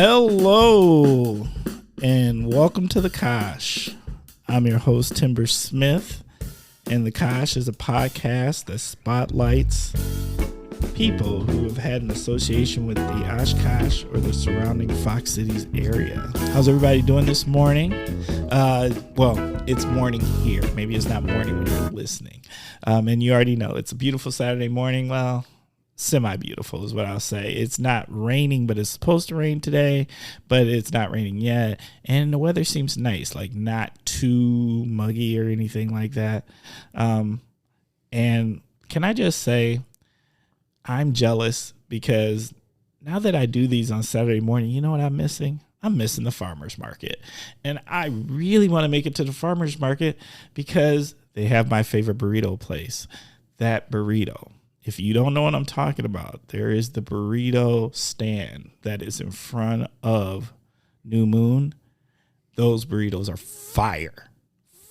Hello, and welcome to the KOSH. I'm your host, Timber Smith, and the KOSH is a podcast that spotlights people who have had an association with the Oshkosh or the surrounding Fox Cities area. How's everybody doing this morning? Well, it's morning here. Maybe it's not morning when you're listening. And you already know it's a beautiful Saturday morning. Well, semi-beautiful is what I'll say. It's not raining, but it's supposed to rain today, but it's not raining yet. And the weather seems nice, like not too muggy or anything like that. And can I just say, I'm jealous because now that I do these on Saturday morning, you know what I'm missing? I'm missing the farmer's market. And I really want to make it to the farmer's market because they have my favorite burrito place, that burrito. If you don't know what I'm talking about, there is the burrito stand that is in front of New Moon. Those burritos are fire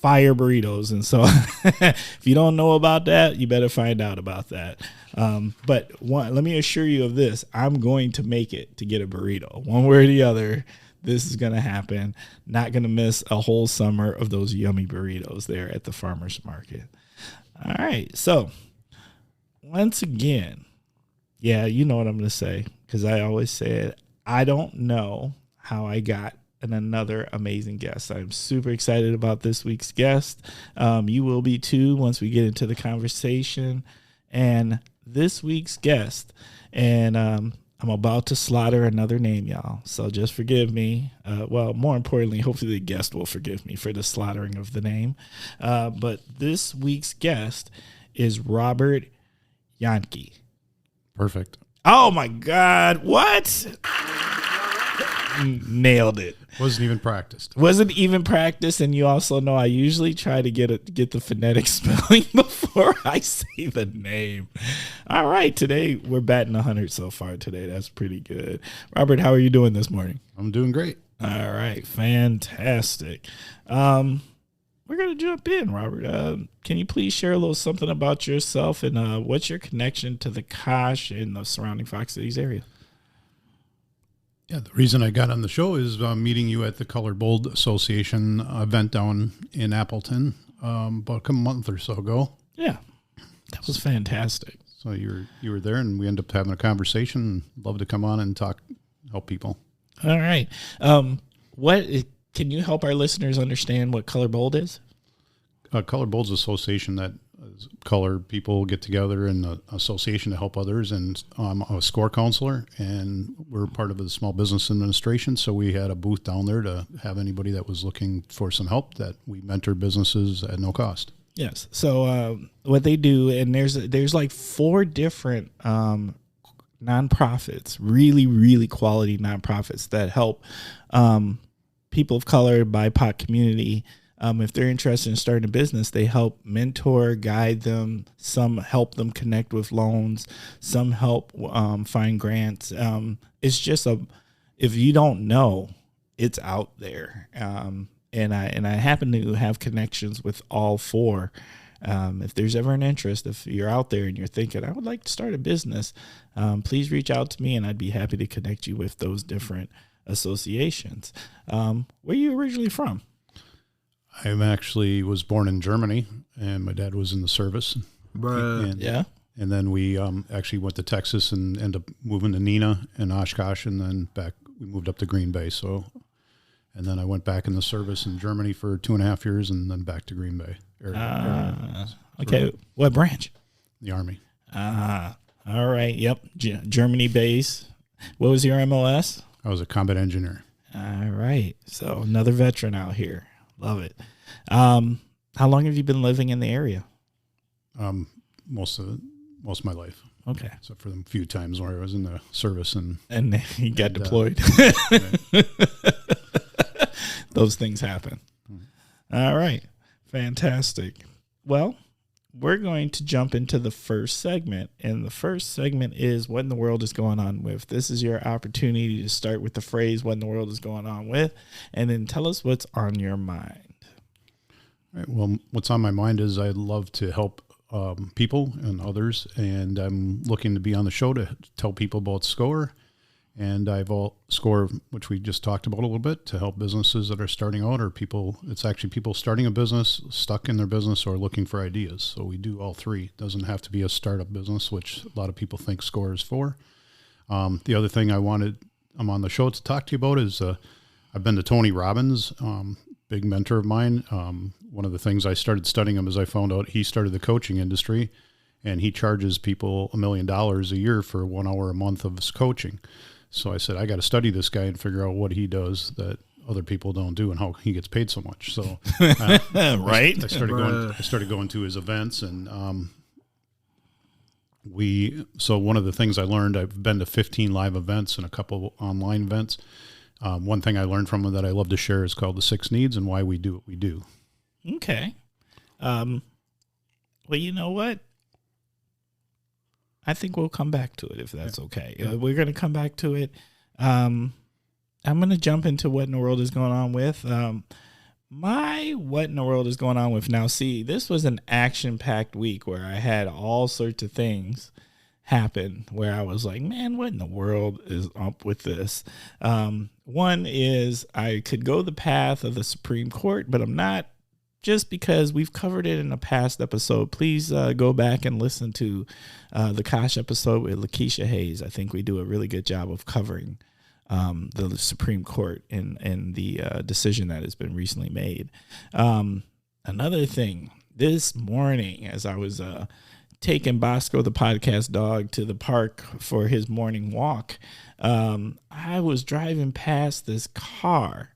burritos. And so if you don't know about that, you better find out about that. But let me assure you of this. I'm going to make it to get a burrito. One way or the other, this is going to happen. Not going to miss a whole summer of those yummy burritos there at the farmer's market. All right. So once again, yeah, you know what I'm going to say, because I always say it. I don't know how I got another amazing guest. I'm super excited about this week's guest. You will be too once we get into the conversation. And this week's guest, and I'm about to slaughter another name, y'all. So just forgive me. Well, more importantly, hopefully the guest will forgive me for the slaughtering of the name. But this week's guest is Robert Jahnke. Perfect. Oh my God. What? Nailed it. Wasn't even practiced. And you also know I usually try to get the phonetic spelling before I say the name. All right. Today we're batting 100 so far today. That's pretty good. Robert, how are you doing this morning? I'm doing great. All right. Fantastic. We're going to jump in, Robert. Can you please share a little something about yourself and what's your connection to the KOSH and the surrounding Fox Cities area? Yeah, the reason I got on the show is meeting you at the Colored Bold Association event down in Appleton about a month or so ago. Yeah, that was fantastic. So you were there, and we ended up having a conversation. Love to come on and talk, help people. All right. Can you help our listeners understand what Colored Bold is? Colored Bold's association that colored people get together in an association to help others, and I'm a SCORE counselor, and we're part of the Small Business Administration, so we had a booth down there to have anybody that was looking for some help, that we mentor businesses at no cost. Yes. So what they do, and there's like 4 different nonprofits, really, really quality nonprofits that help people of color, BIPOC community. If they're interested in starting a business, they help mentor, guide them. Some help them connect with loans. Some help find grants. It's just if you don't know, it's out there. And I happen to have connections with all 4. If there's ever an interest, if you're out there and you're thinking, I would like to start a business, please reach out to me and I'd be happy to connect you with those different associations. Where are you originally from? I actually was born in Germany, and my dad was in the service. Yeah. And then we actually went to Texas and ended up moving to Neenah and Oshkosh, and then we moved up to Green Bay. And then I went back in the service in Germany for 2.5 years, and then back to Green Bay. Okay. What branch? The Army. All right. Yep. Germany base. What was your MLS? I was a combat engineer. All right. So another veteran out here. Love it. How long have you been living in the area? Most of my life. Okay. Except for the few times where I was in the service and you got deployed. Those things happen. All right. Fantastic. Well, we're going to jump into the first segment, and the first segment is what in the world is going on with. This is your opportunity to start with the phrase, what in the world is going on with, and then tell us what's on your mind. All right, well, what's on my mind is I love to help people and others, and I'm looking to be on the show to tell people about SCORE And I've SCORE, which we just talked about a little bit, to help businesses that are starting out or people. It's actually people starting a business, stuck in their business, or looking for ideas. So we do all three. It doesn't have to be a startup business, which a lot of people think SCORE is for. The other thing I'm on the show to talk to you about is I've been to Tony Robbins, big mentor of mine. One of the things I started studying him is I found out he started the coaching industry, and he charges people $1 million a year for 1 hour a month of his coaching. So I said, I got to study this guy and figure out what he does that other people don't do and how he gets paid so much. So right. I started going to his events, and so one of the things I learned, I've been to 15 live events and a couple online events. One thing I learned from him that I love to share is called the 6 needs and why we do what we do. Okay. Well, you know what? I think we'll come back to it if that's okay. Yeah. We're going to come back to it. I'm going to jump into what in the world is going on with my what in the world is going on with. Now, see, this was an action-packed week where I had all sorts of things happen where I was like, man, what in the world is up with this? One is I could go the path of the Supreme Court, but I'm not. Just because we've covered it in a past episode, please go back and listen to the KOSH episode with Lakeisha Hayes. I think we do a really good job of covering the Supreme Court and the decision that has been recently made. Another thing, this morning as I was taking Bosco, the podcast dog, to the park for his morning walk, I was driving past this car.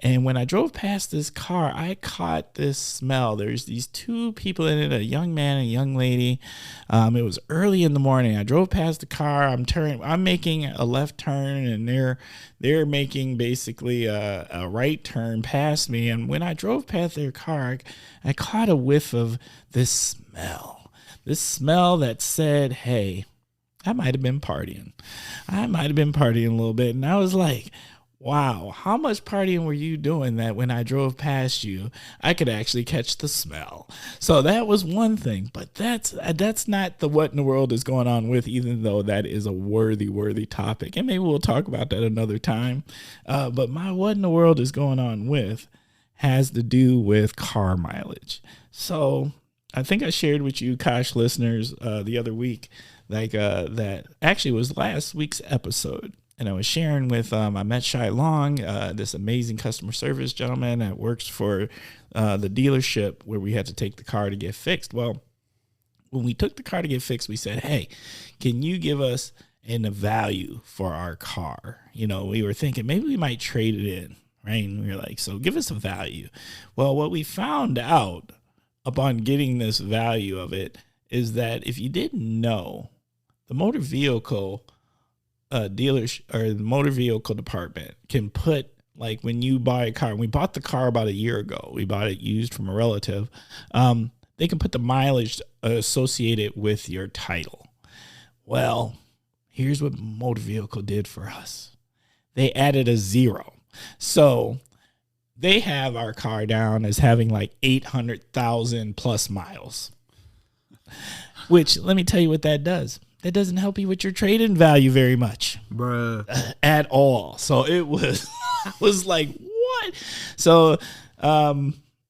And when I drove past this car, I caught this smell. There's these 2 people in it, a young man and a young lady. It was early in the morning. I drove past the car. I'm making a left turn, and they're making basically a right turn past me. And when I drove past their car, I caught a whiff of this smell. This smell that said, hey, I might have been partying. I might have been partying a little bit. And I was like, wow, how much partying were you doing that when I drove past you, I could actually catch the smell? So that was one thing, but that's not the what in the world is going on with, even though that is a worthy topic. And maybe we'll talk about that another time. But my what in the world is going on with has to do with car mileage. So I think I shared with you, KOSH listeners, the other week, that actually was last week's episode. And I was sharing with, I met Shai Long, this amazing customer service gentleman that works for the dealership where we had to take the car to get fixed. Well, when we took the car to get fixed, we said, hey, can you give us a value for our car? You know, we were thinking maybe we might trade it in, right? And we were like, so give us a value. Well, what we found out upon getting this value of it is that if you didn't know, the motor vehicle dealers or the motor vehicle department can put, like when you buy a car, we bought the car about a year ago, we bought it used from a relative. They can put the mileage associated with your title. Well, here's what motor vehicle did for us. They added a 0. So they have our car down as having like 800,000 plus miles, which let me tell you what that does. That doesn't help you with your trade-in value very much. Bruh. At all. So it was, I was like, what? So,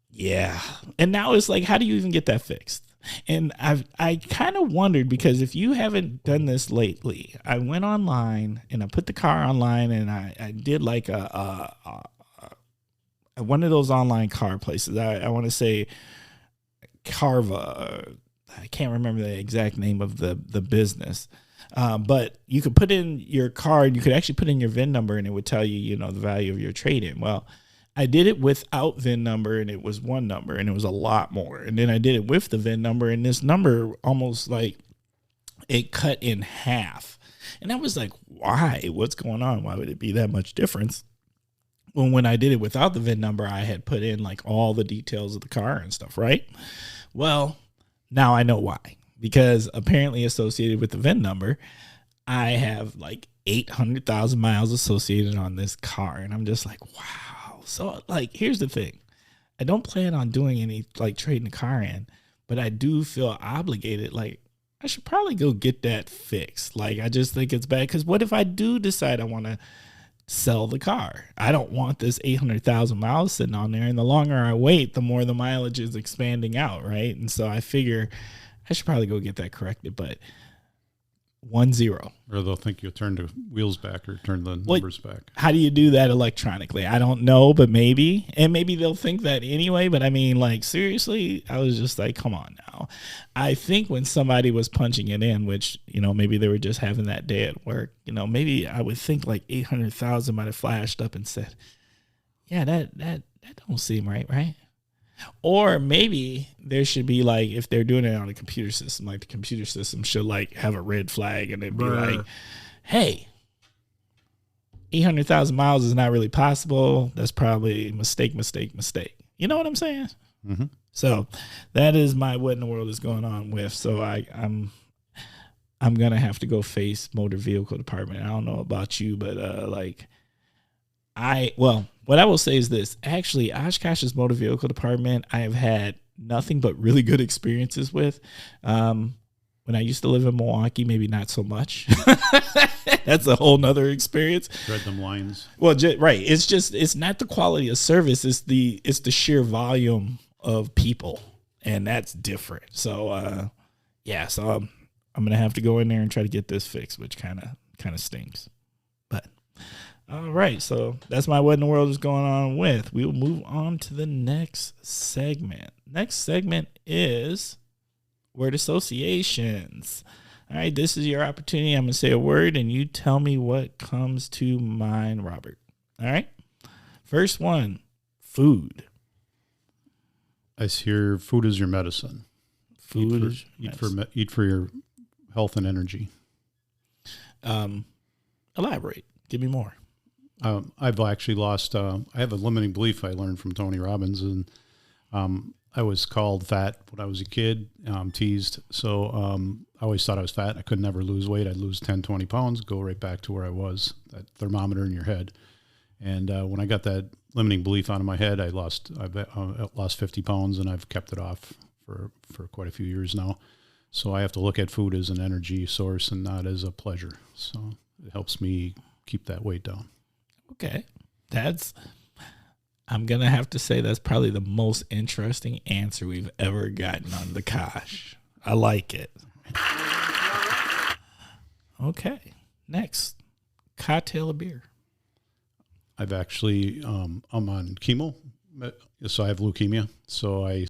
yeah. And now it's like, how do you even get that fixed? And I kind of wondered, because if you haven't done this lately, I went online and I put the car online, and I did like one of those online car places. I want to say Carva. I can't remember the exact name of the business, but you could put in your card. You could actually put in your VIN number, and it would tell you, you know, the value of your trade-in. Well, I did it without VIN number, and it was one number, and it was a lot more. And then I did it with the VIN number, and this number almost like it cut in half. And I was like, why? What's going on? Why would it be that much difference? When I did it without the VIN number, I had put in like all the details of the car and stuff, right? Well, now I know why, because apparently associated with the VIN number, I have like 800,000 miles associated on this car. And I'm just like, wow. So like, here's the thing. I don't plan on doing any like trading the car in, but I do feel obligated. Like I should probably go get that fixed. Like, I just think it's bad. Because what if I do decide I want to sell the car? I don't want this 800,000 miles sitting on there. And the longer I wait, the more the mileage is expanding out, right? And so I figure I should probably go get that corrected. But 1-0. Or they'll think you'll turn the wheels back or turn the numbers back. How do you do that electronically? I don't know, but maybe. And maybe they'll think that anyway. But I mean, like, seriously, I was just like, come on now. I think when somebody was punching it in, which, you know, maybe they were just having that day at work, you know, maybe I would think like 800,000 might have flashed up and said, yeah, that don't seem right? Or maybe there should be like, if they're doing it on a computer system, like the computer system should like have a red flag and it'd be like, hey, 800,000 miles is not really possible. That's probably mistake. You know what I'm saying? Mm-hmm. So that is my what in the world is going on with. So I'm going to have to go face motor vehicle department. I don't know about you, but what I will say is this. Actually, Oshkosh's motor vehicle department, I have had nothing but really good experiences with. When I used to live in Milwaukee, maybe not so much. That's a whole nother experience. Read them lines. Well, right. It's not the quality of service. It's the sheer volume of people, and that's different. So, so I'm going to have to go in there and try to get this fixed, which kind of stinks. But all right, so that's my what in the world is going on with. We will move on to the next segment. Next segment is word associations. All right, this is your opportunity. I'm going to say a word, and you tell me what comes to mind, Robert. All right? First one, food. I hear food is your medicine. Eat for your health and energy. Elaborate. Give me more. I've actually lost. I have a limiting belief I learned from Tony Robbins, and I was called fat when I was a kid, teased. So I always thought I was fat. I could never lose weight. I'd lose 10, 20 pounds, go right back to where I was, that thermometer in your head. And when I got that limiting belief out of my head, I've lost 50 pounds, and I've kept it off for quite a few years now. So I have to look at food as an energy source and not as a pleasure. So it helps me keep that weight down. Okay. I'm going to have to say that's probably the most interesting answer we've ever gotten on the KOSH. I like it. Okay. Next, cocktail of beer. I've actually, I'm on chemo, so I have leukemia. So I